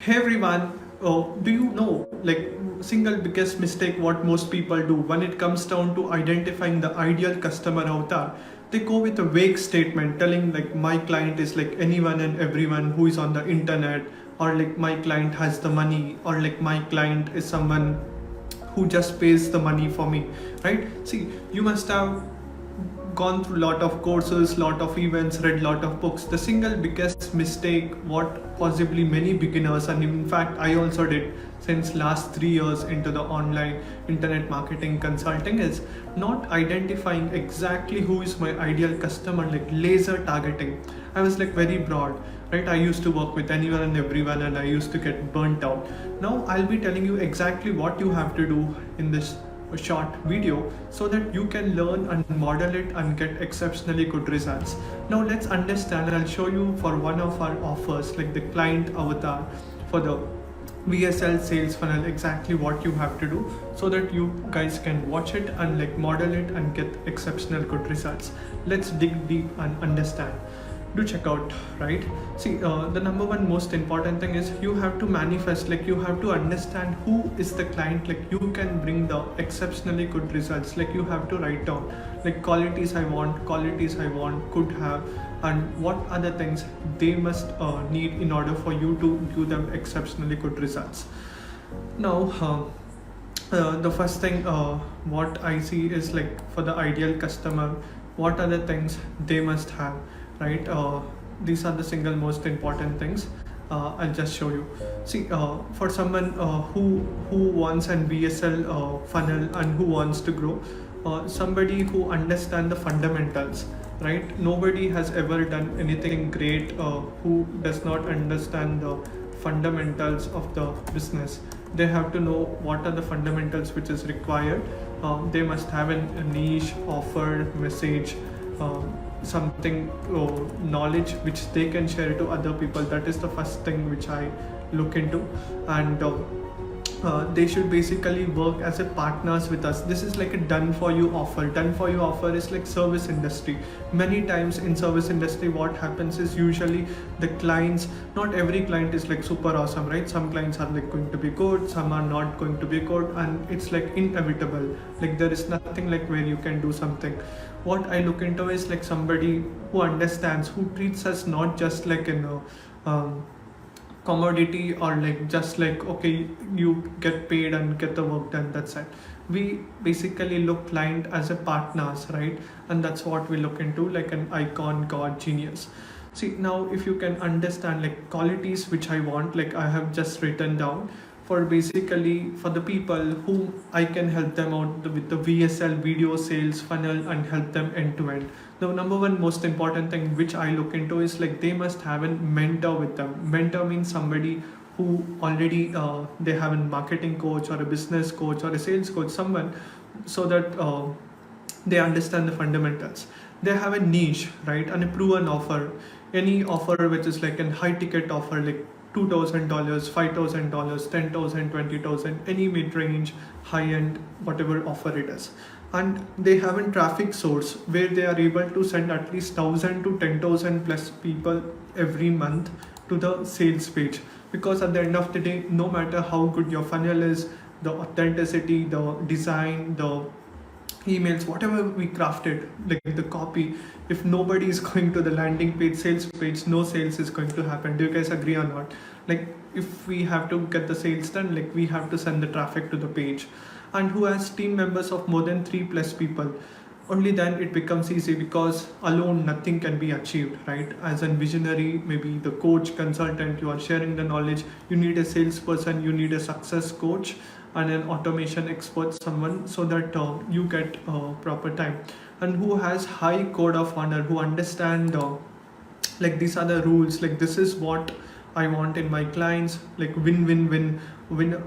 Hey everyone, do you know single biggest mistake what most people do when it comes down to identifying the ideal customer avatar? They go with a vague statement telling like my client is like anyone and everyone who is on the internet, or like my client has the money, or like my client is someone who just pays the money for me, right? See, you must have gone through lot of courses, lot of events, read lot of books. The single biggest mistake what possibly many beginners, and in fact I also did since last 3 years into the online internet marketing consulting, is not identifying exactly who is my ideal customer, like laser targeting. I was like very broad, right? I used to work with anyone and everyone and I used to get burnt out. Now I'll be telling you exactly what you have to do in this a short video so that you can learn and model it and get exceptionally good results. Now let's understand. I'll show you for one of our offers, like the client avatar for the VSL sales funnel, exactly what you have to do so that you guys can watch it and like model it and get exceptional good results. Let's dig deep and understand. Do check out, right? See, the number one most important thing is you have to manifest, like you have to understand who is the client, like you can bring the exceptionally good results. Like you have to write down like qualities I want, could have, and what other things they must need in order for you to give them exceptionally good results. Now the first thing what I see is like for the ideal customer, what are the things they must have, right? These are the single most important things. I'll just show you. See, for someone who wants an VSL funnel and who wants to grow, somebody who understands the fundamentals, right? Nobody has ever done anything great who does not understand the fundamentals of the business. They have to know what are the fundamentals which is required. They must have a niche offer, message, something, knowledge which they can share to other people. That is the first thing which I look into. And they should basically work as a partners with us. This is like a done for you offer. Done for you offer is like service industry. Many times in service industry what happens is usually the clients, not every client is like super awesome, right? Some clients are like going to be good, some are not going to be good, and it's like inevitable. Like there is nothing like where you can do something. What I look into is like somebody who understands, who treats us not just like commodity, or like just like okay, you get paid and get the work done, that's it. We basically look client as a partners, right? And that's what we look into, like an icon, god, genius. See, now if you can understand like qualities which I want, like I have just written down for basically for the people whom I can help them out with the VSL video sales funnel and help them end to end. The number one most important thing which I look into is like they must have a mentor with them. Mentor means somebody who already they have a marketing coach or a business coach or a sales coach, someone, so that they understand the fundamentals. They have a niche, right, and a proven offer. Any offer which is like a high ticket offer, like $2,000, $5,000, 10,000, 20,000, any mid range, high end, whatever offer it is. And they have a traffic source where they are able to send at least 1,000 to 10,000 plus people every month to the sales page. Because at the end of the day, no matter how good your funnel is, the authenticity, the design, the emails, whatever we crafted, like the copy, if nobody is going to the landing page, sales page, no sales is going to happen. Do you guys agree or not? Like if we have to get the sales done, like we have to send the traffic to the page. And who has team members of more than 3 plus people, only then it becomes easy, because alone nothing can be achieved, right? As a visionary, maybe the coach, consultant, you are sharing the knowledge, you need a salesperson, you need a success coach and an automation expert, someone, so that you get proper time. And who has high code of honor, who understand like these are the rules, like this is what I want in my clients, like win win win,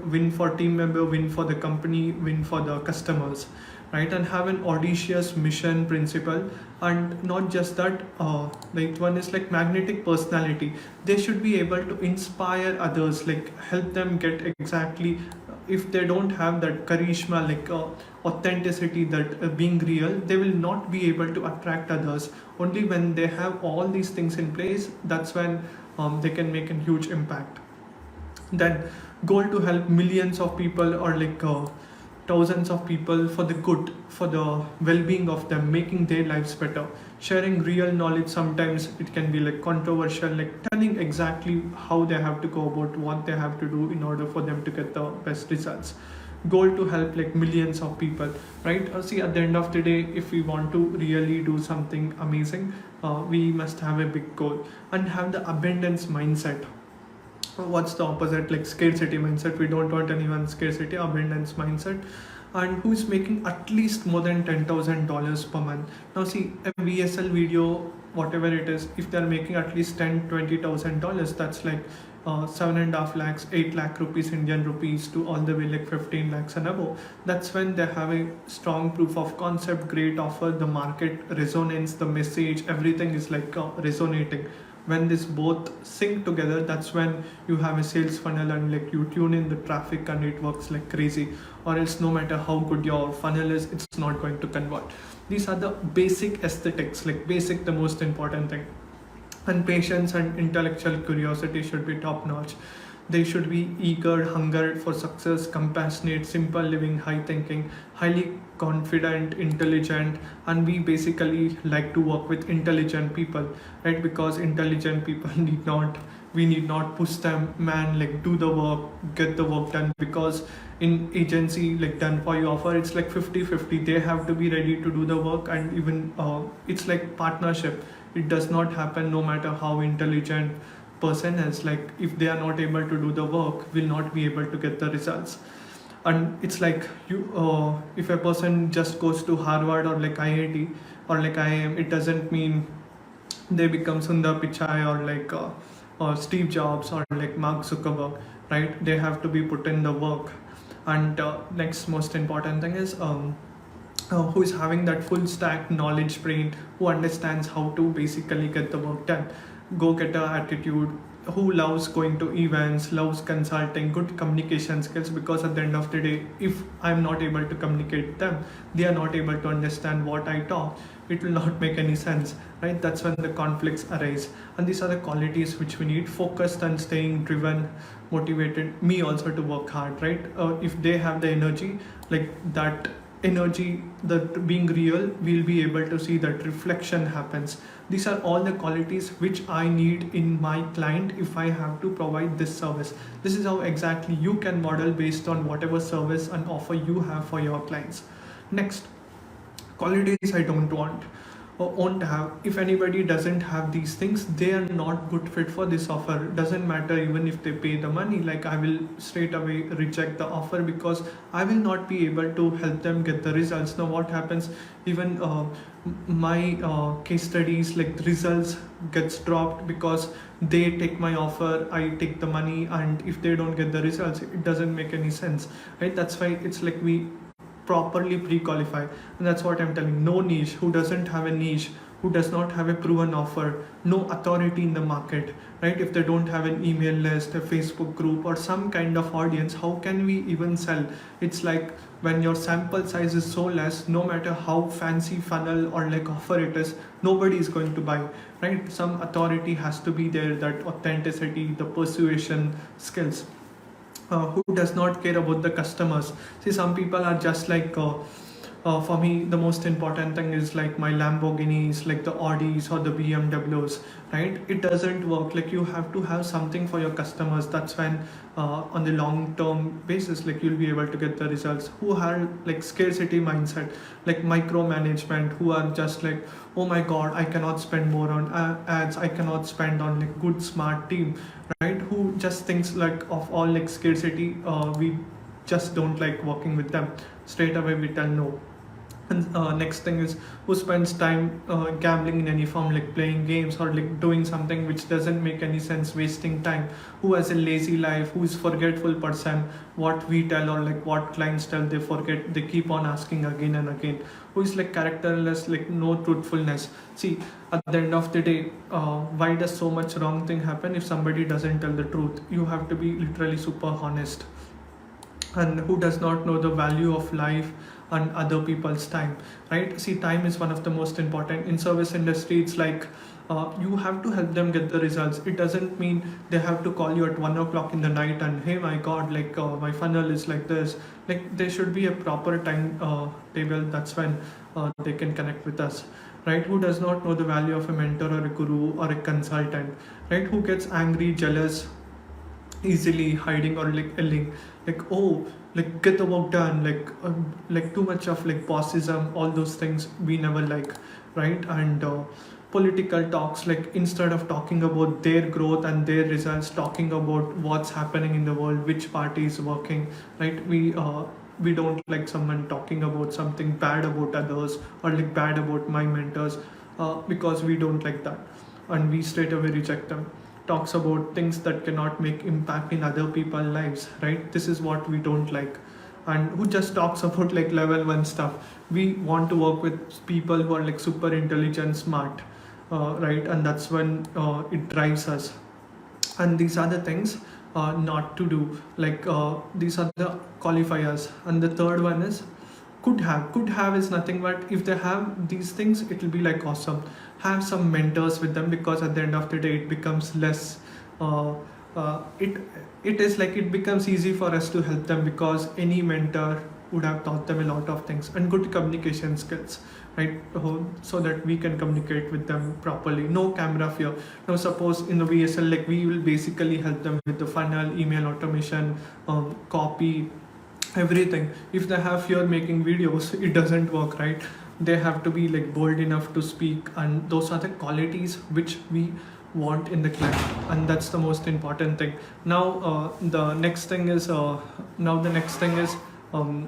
win for team member, win for the company, win for the customers, right? And have an audacious mission principle. And not just that, like one is like magnetic personality. They should be able to inspire others, like help them get exactly, if they don't have that charisma, like authenticity, that being real, they will not be able to attract others. Only when they have all these things in place, that's when they can make a huge impact. Then goal to help millions of people, or thousands of people, for the good, for the well-being of them, making their lives better. Sharing real knowledge, sometimes it can be like controversial, like telling exactly how they have to go about what they have to do in order for them to get the best results. Goal to help like millions of people, right? See, at the end of the day, if we want to really do something amazing, we must have a big goal and have the abundance mindset. What's the opposite? Like scarcity mindset. We don't want anyone scarcity. Abundance mindset. And who's making at least more than $10,000 per month. Now see, a VSL video, whatever it is, if they're making at least $10,000-$20,000, that's like 7.5 lakhs, 8 lakh rupees, Indian rupees, to all the way like 15 lakhs and above. That's when they have a strong proof of concept, great offer, the market resonance, the message, everything is like resonating. When this both sync together, that's when you have a sales funnel, and like you tune in the traffic and it works like crazy. Or else, no matter how good your funnel is, it's not going to convert. These are the basic aesthetics, like basic, the most important thing. And patience and intellectual curiosity should be top notch. They should be eager, hunger for success, compassionate, simple living, high thinking, highly confident, intelligent, and we basically like to work with intelligent people, right? Because intelligent people we need not push them, man, like do the work, get the work done. Because in agency, like done for you offer, it's like 50-50. They have to be ready to do the work, and even it's like partnership. It does not happen no matter how intelligent person is. Like if they are not able to do the work, will not be able to get the results. And it's like you if a person just goes to Harvard or like IIT or like IIM, it doesn't mean they become Sundar Pichai or Steve Jobs or like Mark Zuckerberg, right? They have to be put in the work. And next most important thing is who is having that full stack knowledge brain, who understands how to basically get the work done. Go getter attitude, who loves going to events, loves consulting, good communication skills. Because at the end of the day, if I'm not able to communicate with them, they are not able to understand what I talk, it will not make any sense, right? That's when the conflicts arise. And these are the qualities which we need: focused and staying driven, motivated, me also to work hard, right? If they have the energy, like that energy, that being real, we'll be able to see that reflection happens. These are all the qualities which I need in my client if I have to provide this service. This is how exactly you can model based on whatever service and offer you have for your clients. Next, qualities I don't want or won't have. If anybody doesn't have these things, they are not good fit for this offer. Doesn't matter even if they pay the money, like I will straight away reject the offer, because I will not be able to help them get the results. Now what happens, even my case studies, like the results gets dropped because they take my offer, I take the money, and if they don't get the results, it doesn't make any sense, right? That's why it's like we properly pre-qualify. And that's what I'm telling. No niche. Who doesn't have a niche, who does not have a proven offer, no authority in the market, right? If they don't have an email list, a Facebook group, or some kind of audience, how can we even sell? It's like when your sample size is so less, no matter how fancy funnel or like offer it is, nobody is going to buy, right? Some authority has to be there, that authenticity, the persuasion skills. Who does not care about the customers. See, some people are just like for me, the most important thing is like my Lamborghinis, like the Audis or the BMWs, right? It doesn't work. Like you have to have something for your customers. That's when on the long term basis, like you'll be able to get the results. Who have like scarcity mindset, like micromanagement, who are just like, oh my god, I cannot spend more on ads, I cannot spend on like good smart team, right? Who just thinks like of all like scarcity, we just don't like working with them. Straight away we tell no. And next thing is who spends time gambling in any form, like playing games or like doing something which doesn't make any sense, wasting time. Who has a lazy life, who is forgetful person, what we tell or like what clients tell, they forget, they keep on asking again and again. Who is like characterless, like no truthfulness. See, at the end of the day, why does so much wrong thing happen? If somebody doesn't tell the truth, you have to be literally super honest. And who does not know the value of life and other people's time, right? See, time is one of the most important in service industry. It's like you have to help them get the results. It doesn't mean they have to call you at 1 o'clock in the night and, hey, my god, like my funnel is like this. Like there should be a proper time table. That's when they can connect with us, right? Who does not know the value of a mentor or a guru or a consultant, right? Who gets angry, jealous easily, hiding or like yelling, like, oh, like get the work done, like too much of like bossism, all those things we never like, right? And political talks, like instead of talking about their growth and their results, talking about what's happening in the world, which party is working, right? We don't like someone talking about something bad about others or like bad about my mentors, because we don't like that, and we straight away reject them. Talks about things that cannot make impact in other people's lives, right? This is what we don't like. And who just talks about like level 1 stuff. We want to work with people who are like super intelligent, smart, right? And that's when it drives us. And these are the things not to do, like these are the qualifiers. And the third one is could have is nothing but if they have these things, it will be like awesome. Have some mentors with them, because at the end of the day it becomes less uh, it is like it becomes easy for us to help them, because any mentor would have taught them a lot of things, and good communication skills, right? So that we can communicate with them properly. No camera fear. Now suppose in the VSL, like we will basically help them with the funnel, email automation, copy, everything. If they have fear making videos, it doesn't work, right? They have to be like bold enough to speak, and those are the qualities which we want in the client, and that's the most important thing. Now the next thing is top 10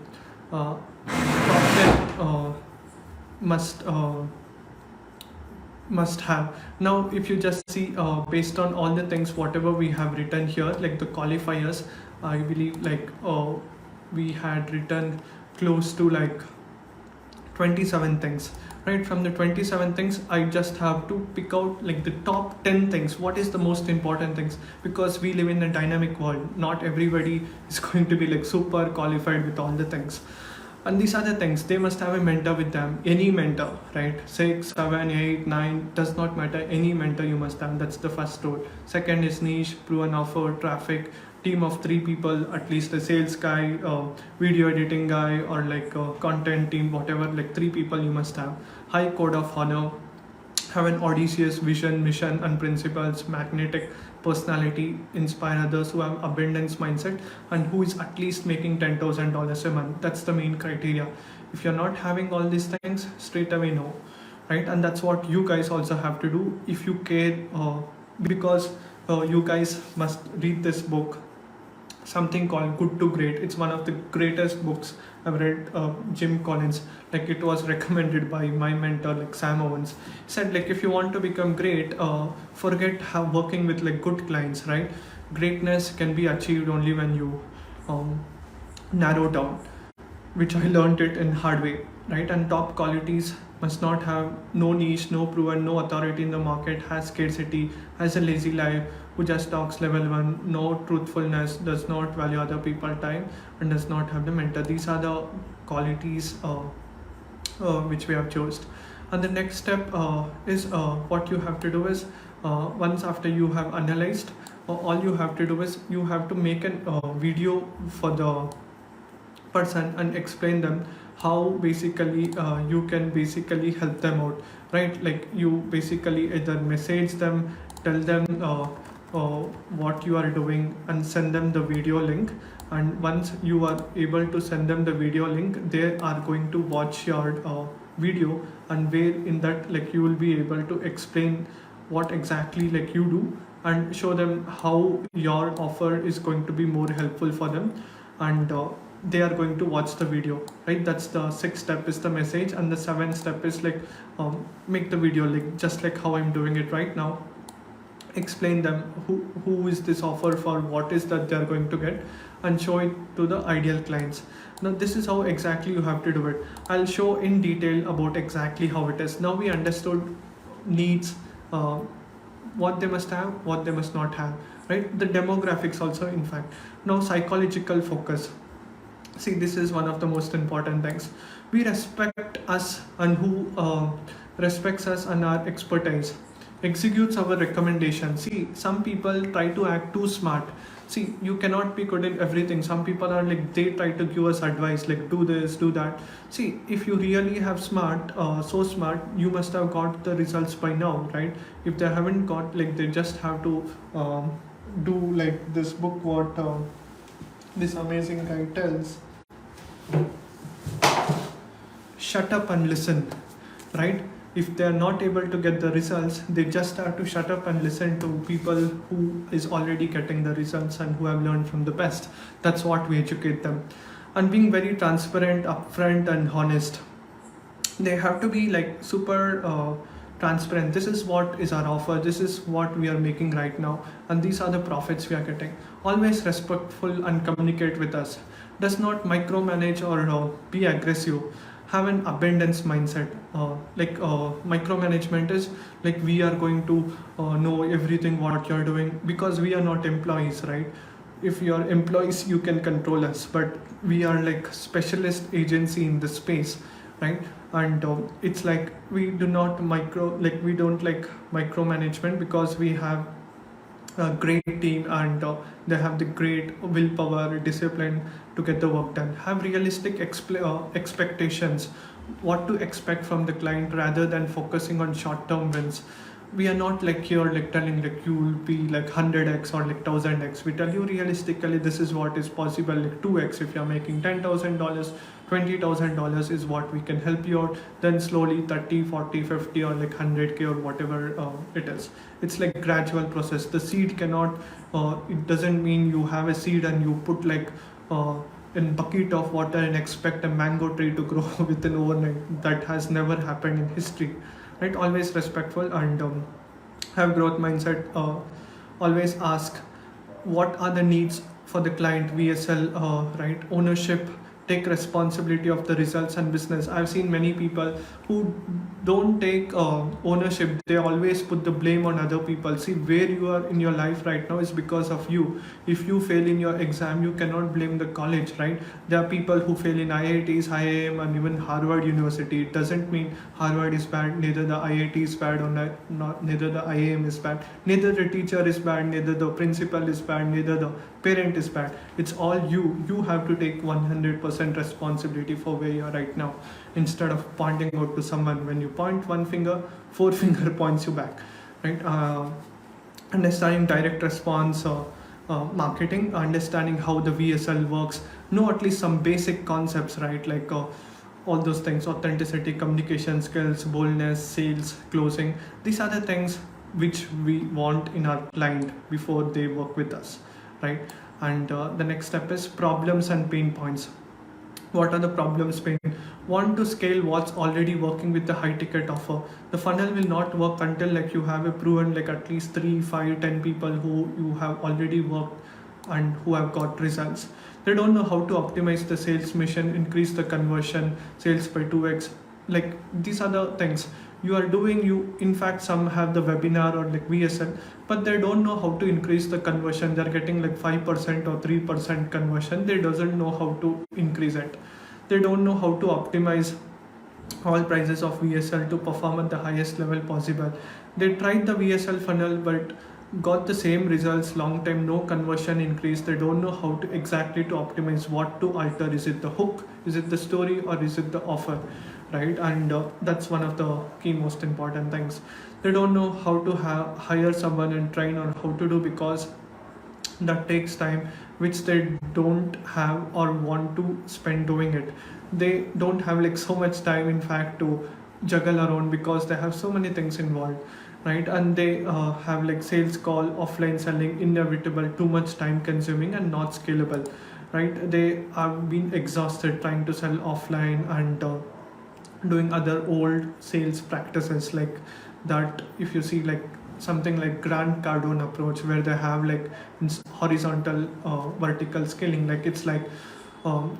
must must have. Now if you just see based on all the things whatever we have written here, like the qualifiers, I believe like we had written close to like 27 things, right? From the 27 things, I just have to pick out like the top 10 things. What is the most important things? Because we live in a dynamic world, not everybody is going to be like super qualified with all the things. And these are the things. They must have a mentor with them, any mentor, right? 6, 7, 8, 9, does not matter, any mentor you must have. That's the first rule. Second is niche, proven offer, traffic, team of 3 people, at least a sales guy, video editing guy, or like a content team, whatever, like 3 people you must have. High code of honor, have an audacious vision, mission and principles, magnetic personality, inspire others, who have abundance mindset, and who is at least making $10,000 a month. That's the main criteria. If you're not having all these things, straight away no, right? And that's what you guys also have to do if you care, because you guys must read this book, something called Good to Great. It's one of the greatest books I've read. Jim Collins, like it was recommended by my mentor, like Sam Owens. He said like if you want to become great, forget how working with like good clients, right? Greatness can be achieved only when you narrow down, which I learned it in hard way, right? And top qualities must not have no niche, no proven, no authority in the market, has scarcity, has a lazy life, who just talks level 1, no truthfulness, does not value other people's time, and does not have the mentor. These are the qualities which we have chosen. And the next step is what you have to do is once after you have analyzed, all you have to do is you have to make a video for the person and explain them how basically you can basically help them out, right? Like you basically either message them, tell them what you are doing, and send them the video link. And once you are able to send them the video link, they are going to watch your video, and where in that like you will be able to explain what exactly like you do, and show them how your offer is going to be more helpful for them, and they are going to watch the video, right? That's the 6th step is the message. And the 7th step is like make the video like just like how I'm doing it right now. Explain them who is this offer for, what is that they are going to get, and show it to the ideal clients. Now this is how exactly you have to do it. I'll show in detail about exactly how it is. Now we understood needs, what they must have, what they must not have, right? The demographics also, in fact. Now psychological focus. See, this is one of the most important things. We respect us and who respects us and our expertise executes our recommendation. See, some people try to act too smart. See, you cannot be good in everything. Some people are like, they try to give us advice like, do this, do that. See, if you really have so smart, you must have got the results by now, right? If they haven't got, like, they just have to do like this book what this amazing guy tells, shut up and listen, right? If they are not able to get the results, they just have to shut up and listen to people who is already getting the results and who have learned from the best. That's what we educate them. And being very transparent, upfront and honest, they have to be like super transparent. This is what is our offer, this is what we are making right now, and these are the profits we are getting. Always respectful and communicate with us. Does not micromanage or be aggressive. Have an abundance mindset. Micromanagement is like we are going to know everything what you're doing, because we are not employees, right? If you're employees you can control us, but we are like specialist agency in this space, right? And it's like we do not we don't like micromanagement, because we have a great team, and they have the great willpower, discipline to get the work done. Have realistic expectations, what to expect from the client, rather than focusing on short-term wins. We are not like here like telling like you will be like 100x or like 1000x. We tell you realistically this is what is possible, like 2x. If you're making $10,000, $20,000 is what we can help you out. Then slowly 30, 40, 50 or like 100k or whatever it is. It's like gradual process. The seed cannot it doesn't mean you have a seed and you put like in bucket of water and expect a mango tree to grow within overnight. That has never happened in history, right? Always respectful and have growth mindset. Always ask what are the needs for the client. VSL, right? Ownership, take responsibility of the results and business. I've seen many people who don't take ownership. They always put the blame on other people. See, where you are in your life right now is because of you. If you fail in your exam, you cannot blame the college, right? There are people who fail in IITs, IIM and even Harvard University. It doesn't mean Harvard is bad, neither the IIT is bad, or neither the IIM is bad, neither the teacher is bad, neither the principal is bad, neither the parent is bad. It's all you. You have to take 100% responsibility for where you are right now, instead of pointing out to someone. When you point one finger, four finger points you back, right? Understanding direct response marketing, understanding how the VSL works, know at least some basic concepts, right? Like all those things: authenticity, communication skills, boldness, sales, closing. These are the things which we want in our client before they work with us, right? And the next step is problems and pain points. What are the problems? Pain. Want to scale what's already working with the high ticket offer. The funnel will not work until like you have a proven like at least 3, 5, 10 people who you have already worked and who have got results. They don't know how to optimize the sales mission, increase the conversion, sales by 2x. Like these are the things you are doing. You in fact some have the webinar or like VSL, but they don't know how to increase the conversion. They're getting like 5% or 3% conversion. They doesn't know how to increase it. They don't know how to optimize all prices of VSL to perform at the highest level possible. They tried the VSL funnel but got the same results long time, no conversion increase. They don't know how to exactly to optimize, what to alter. Is it the hook, is it the story, or is it the offer, right? And that's one of the key most important things. They don't know how to hire someone and train on how to do, because that takes time which they don't have or want to spend doing it. They don't have like so much time in fact to juggle around, because they have so many things involved, right? And they have like sales call, offline selling, inevitable, too much time consuming and not scalable, right? They have been exhausted trying to sell offline and doing other old sales practices like that. If you see like something like Grant Cardone approach, where they have like horizontal vertical scaling, like it's like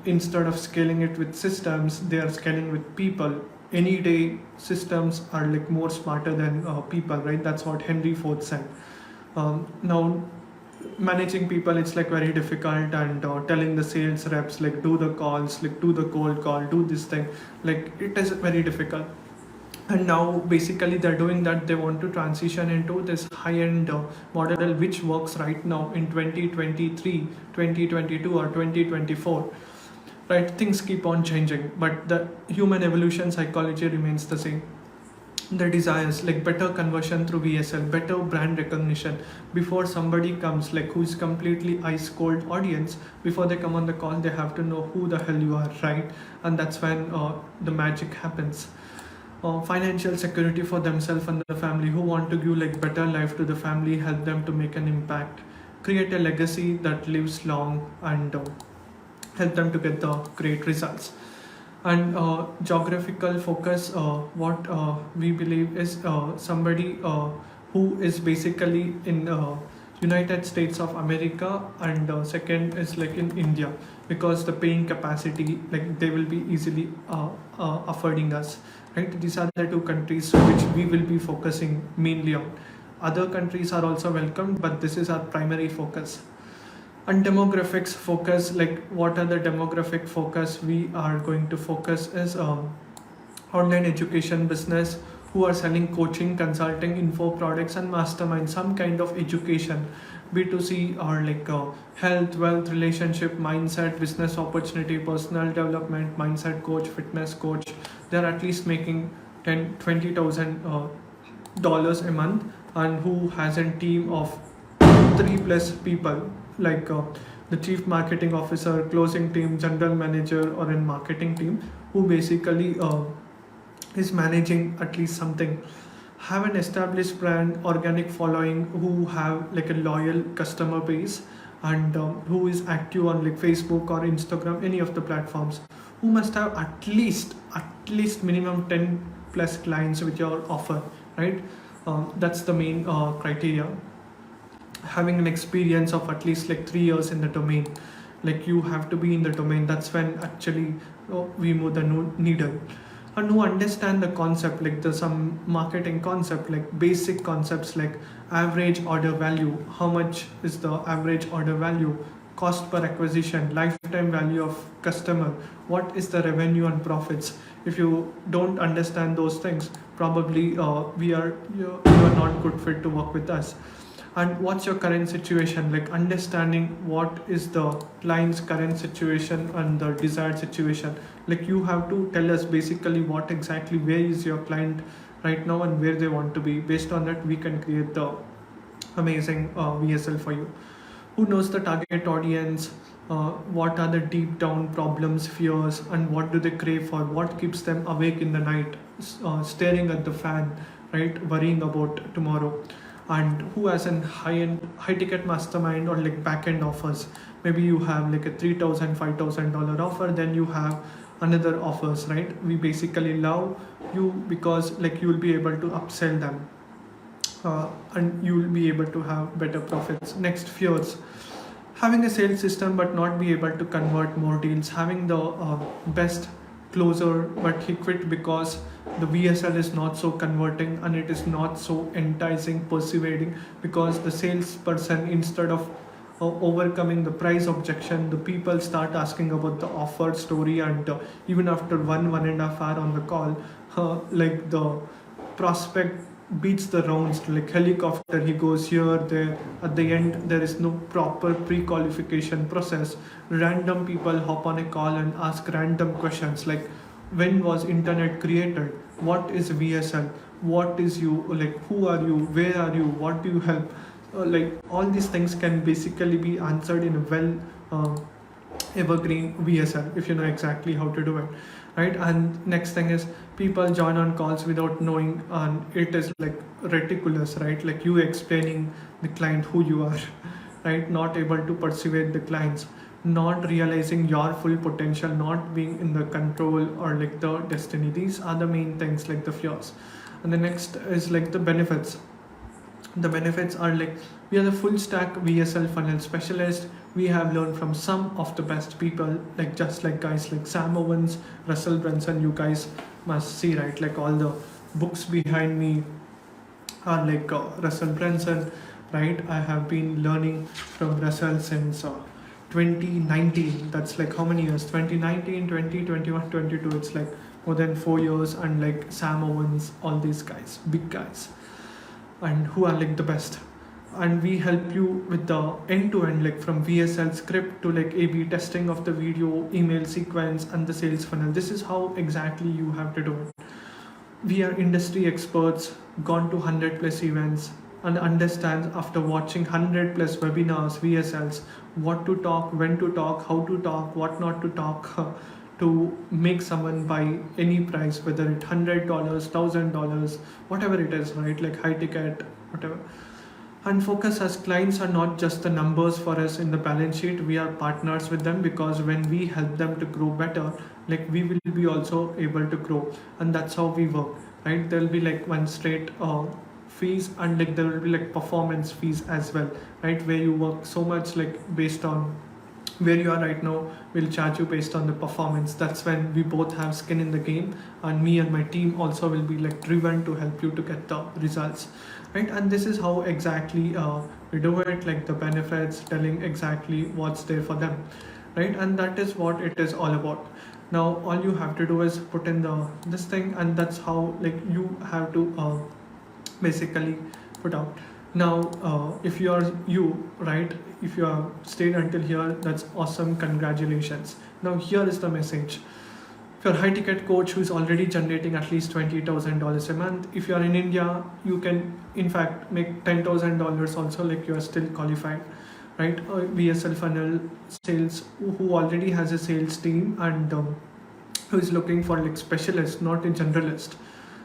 instead of scaling it with systems, they are scaling with people. Any day systems are like more smarter than people, right? That's what Henry Ford said. Now managing people, it's like very difficult, and telling the sales reps like do the calls, like do the cold call, do this thing, like it is very difficult. And now basically they're doing that, they want to transition into this high-end model which works right now in 2023, 2022 or 2024. Right, things keep on changing, but the human evolution psychology remains the same. The desires like better conversion through VSL, better brand recognition before somebody comes, like who's completely ice cold audience. Before they come on the call, they have to know who the hell you are, right? And that's when the magic happens. Financial security for themselves and the family, who want to give like better life to the family, help them to make an impact, create a legacy that lives long, and help them to get the great results. And geographical focus, what we believe is somebody who is basically in United States of America, and second is like in India, because the paying capacity, like they will be easily affording us, right? These are the two countries which we will be focusing mainly on. Other countries are also welcome, but this is our primary focus. And demographics focus, like what are the demographic focus we are going to focus is online education business, who are selling coaching, consulting, info products, and mastermind, some kind of education, B2C, or like health, wealth, relationship, mindset, business opportunity, personal development, mindset coach, fitness coach. They're at least making 10-20,000 dollars a month, and who has a team of 3+ people, like the chief marketing officer, closing team, general manager, or in marketing team, who basically is managing at least something, have an established brand, organic following, who have like a loyal customer base, and who is active on like Facebook or Instagram, any of the platforms, who must have at least minimum 10 plus clients with your offer, right? That's the main criteria. Having an experience of at least like 3 years in the domain, like you have to be in the domain. That's when actually we move the needle. And who understand the concept, like the some marketing concept, like basic concepts like average order value, how much is the average order value, cost per acquisition, lifetime value of customer, what is the revenue and profits. If you don't understand those things, probably you are not good fit to work with us. And what's your current situation, like understanding what is the client's current situation and the desired situation. Like you have to tell us basically what exactly, where is your client right now and where they want to be. Based on that, we can create the amazing VSL for you. Who knows the target audience, what are the deep down problems, fears, and what do they crave for, what keeps them awake in the night, staring at the fan, right, worrying about tomorrow. And who has an high ticket mastermind or like back end offers. Maybe you have like a $3,000 $5,000 offer, then you have another offers, right? We basically love you because like you will be able to upsell them, and you will be able to have better profits. Next, fears, having a sales system but not be able to convert more deals, having the best closer but he quit because the VSL is not so converting and it is not so enticing, persuading, because the salesperson, instead of overcoming the price objection, the people start asking about the offer story, and even after 1.5 hour on the call, like the prospect beats the rounds like helicopter. He goes here, there. At the end, there is no proper pre-qualification process. Random people hop on a call and ask random questions like, when was internet created? What is VSL? What is you? Like, who are you? Where are you? What do you help? Like all these things can basically be answered in a well evergreen VSL if you know exactly how to do it, right? And next thing is, people join on calls without knowing, and it is like ridiculous, right? Like you explaining the client who you are, right? Not able to persuade the clients, not realizing your full potential, not being in the control or like the destiny. These are the main things, like the fears. And the next is like the benefits. The benefits are like, we are the full stack VSL funnel specialist. We have learned from some of the best people, like just like guys like Sam Owens, Russell Brunson. You guys must see, right? Like all the books behind me are like Russell Brunson, right? I have been learning from Russell since 2019. That's like how many years? 2019, 20, 21, 22. It's like more than 4 years. And like Sam Owens, all these guys, big guys, and who are like the best. And we help you with the end to end, like from VSL script to like A/B testing of the video, email sequence, and the sales funnel. This is how exactly you have to do it. We are industry experts, gone to 100 plus events, and understands after watching 100 plus webinars, VSLs, what to talk, when to talk, how to talk, what not to talk, to make someone buy any price, whether it's $100, $1,000, whatever it is, right? Like high ticket, whatever. And focus, as clients are not just the numbers for us in the balance sheet, we are partners with them, because when we help them to grow better, like we will be also able to grow. And that's how we work, right? There'll be like one straight fees, and like there will be like performance fees as well, right? Where you work so much, like based on where you are right now, we'll charge you based on the performance. That's when we both have skin in the game, and me and my team also will be like driven to help you to get the results, right? And this is how exactly we do it, like the benefits, telling exactly what's there for them, right? And that is what it is all about. Now all you have to do is put in the this thing, and that's how like you have to basically put out. Now if you are you, right, if you have stayed until here, that's awesome, congratulations. Now here is the message. If you're a high ticket coach who is already generating at least $20,000 a month, if you're in India, you can in fact make $10,000 also, like you are still qualified, right? VSL funnel sales who already has a sales team, and who is looking for like specialist, not a generalist.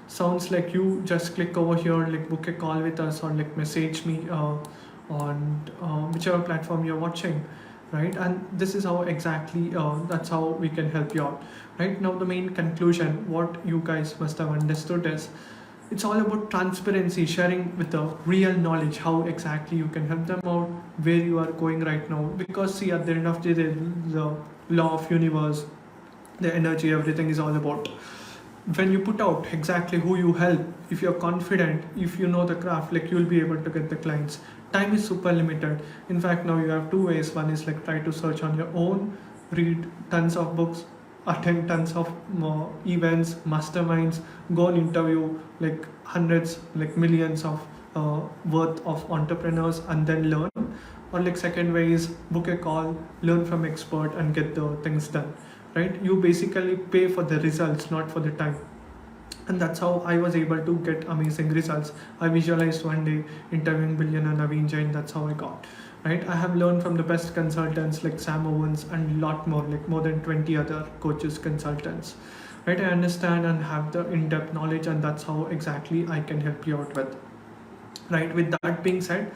Sounds like you just click over here, like book a call with us, or like message me on whichever platform you're watching, right? And this is how exactly that's how we can help you out, right? Now the main conclusion, what you guys must have understood is, it's all about transparency, sharing with the real knowledge how exactly you can help them out, where you are going right now. Because see, at the end of the day, the law of universe, the energy, everything is all about when you put out exactly who you help. If you're confident, if you know the craft, like you'll be able to get the clients. Time is super limited. In fact, now you have two ways. One is like try to search on your own, read tons of books, attend tons of events, masterminds, go on interview like hundreds, like millions of worth of entrepreneurs, and then learn. Or like second way is book a call, learn from expert, and get the things done, right? You basically pay for the results, not for the time. And that's how I was able to get amazing results. I visualized one day interviewing billionaire Naveen Jain. That's how I got, right? I have learned from the best consultants like Sam Owens, and a lot more, like more than 20 other coaches, consultants, right? I understand and have the in-depth knowledge, and that's how exactly I can help you out with, right? With that being said,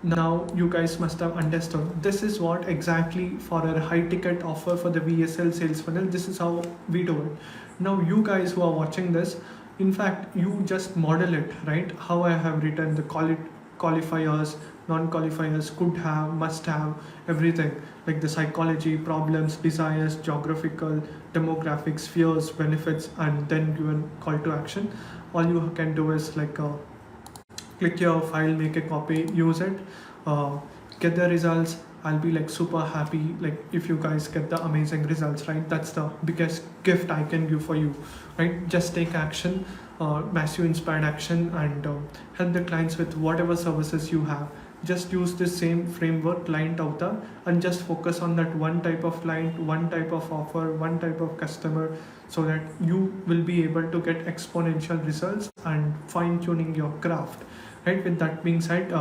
now you guys must have understood, this is what exactly for a high ticket offer for the VSL sales funnel, this is how we do it. Now you guys who are watching this, in fact you just model it, right? How I have written the qualifiers, non-qualifiers, could have, must have, everything, like the psychology, problems, desires, geographical, demographics, fears, benefits, and then given call to action. All you can do is like click your file, make a copy, use it, get the results. I'll be like super happy, like if you guys get the amazing results, right? That's the biggest gift I can give for you, right? Just take action, massive inspired action, and help the clients with whatever services you have. Just use the same framework, client avatar, and just focus on that one type of client, one type of offer, one type of customer, so that you will be able to get exponential results and fine tuning your craft, right? With that being said,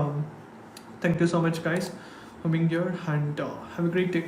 thank you so much guys for being here, and have a great day.